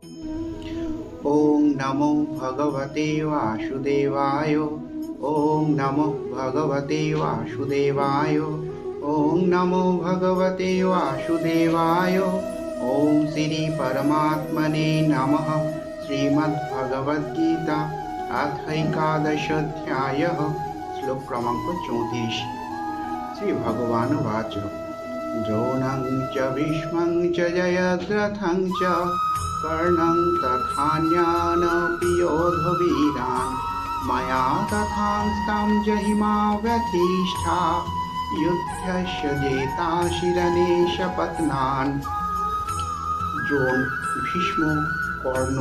ॐ नमो भगवते वासुदेवाय। ॐ नमो भगवते वासुदेवाय। ॐ नमो भगवते वासुदेवाय। ॐ श्री परमात्मने नमः। श्रीमद्भगवद्गीता अथ एकादशोऽध्यायः। श्लोक क्रमांक 34। श्रीभगवानुवाच द्रोणं च भीष्मं च जयद्रथं च कर्णं तथान्यानपि योधवीरान् मया तथास्तं जहिमा व्यधिष्ठा युद्धस्य जेता शिरने शपथनान्। দ্রোণ, ভীষ্ম, কর্ণ,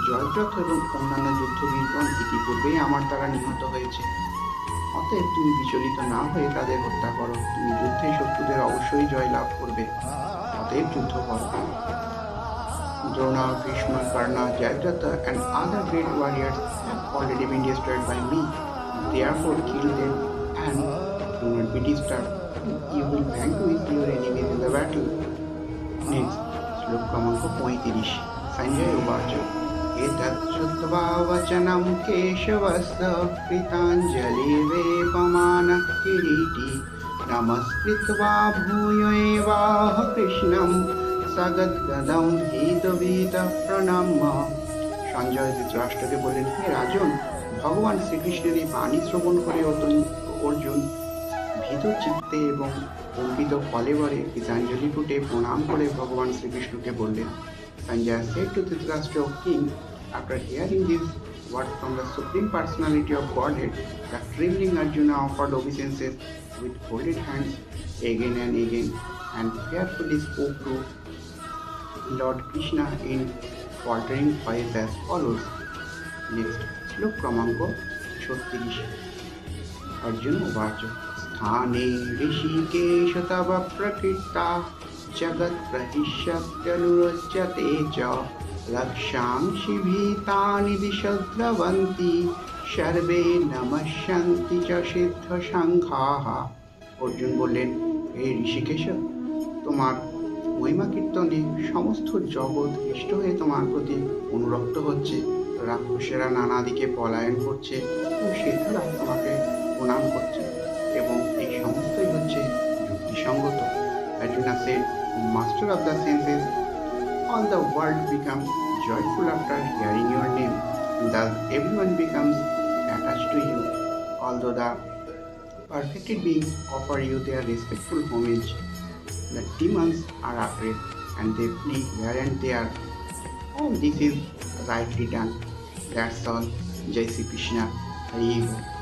জয়দ্রথ এবং অন্যান্য যুদ্ধবীরগণ ইতিপূর্বেই আমার দ্বারা নিহত হয়েছে। অতএব তুমি বিচলিত না হয়ে তাদের হত্যা করো। তুমি যুদ্ধে শত্রুদের অবশ্যই জয় লাভ করবে। অতএব যুদ্ধ করো। Drona, Bhishma, Karna, Jayadratha and other great warriors have already been destroyed by me. Therefore kill them and do not be disturbed. You will vanquish your enemies in the battle. Next, श्लोक क्रमांक 35। संजय उवाच एतत् श्रुत्वा वचनं केशवस्य कृताञ्जलिर्वेपमानः किरीटी नमस्कृत्वा भूय एवाह कृष्णं सगद्गदं भीत প্রণাম্য। সঞ্জয় ধৃতরাষ্ট্রকে বললেন, হে রাজন, ভগবান শ্রীকৃষ্ণের এই বাণী শ্রবণ করে অর্জুন ভীত চিত্তে এবং কম্পিত কলেবরে গীতাঞ্জলি ফুটে প্রণাম করে ভগবান শ্রীকৃষ্ণকে বললেন। Sanjay said to Dhritarashtra, king, after hearing this word from the Supreme Personality of Godhead, the trembling Arjuna offered obeisances with folded hands again and again and fearfully spoke to Lord Krishna in faltering voice as follows. Next, श्लोक क्रमांक 36। अर्जुन उवाच स्थाने ऋषिकेश तव प्रकृता जगत्प्रहिष्यत्यनुरज्यते च रक्षांसि भीतानि दिशो द्रवन्ति सर्वे नमस्यन्ति च सिद्धसङ्घाः। অর্জুন বললেন, হে ঋষিকেশ, তোমার মহিমা কীর্তনে সমস্ত জগৎ ইষ্ট হয়ে তোমার প্রতি অনুরক্ত হচ্ছে। রাক্ষসেরা নানা দিকে পলায়ন করছে এবং সিদ্ধরা তোমাকে প্রণাম করছে এবং এই সমস্তই হচ্ছে যুক্তিসঙ্গত। Arjuna said, Master of the senses, all the world becomes joyful after hearing your name. Thus everyone becomes attached to you. Although the perfected beings offer you their respectful homage, the demons are afraid and they flee here and there. All this is rightly done. That's all. Jai Shri Krishna. Hari Bol.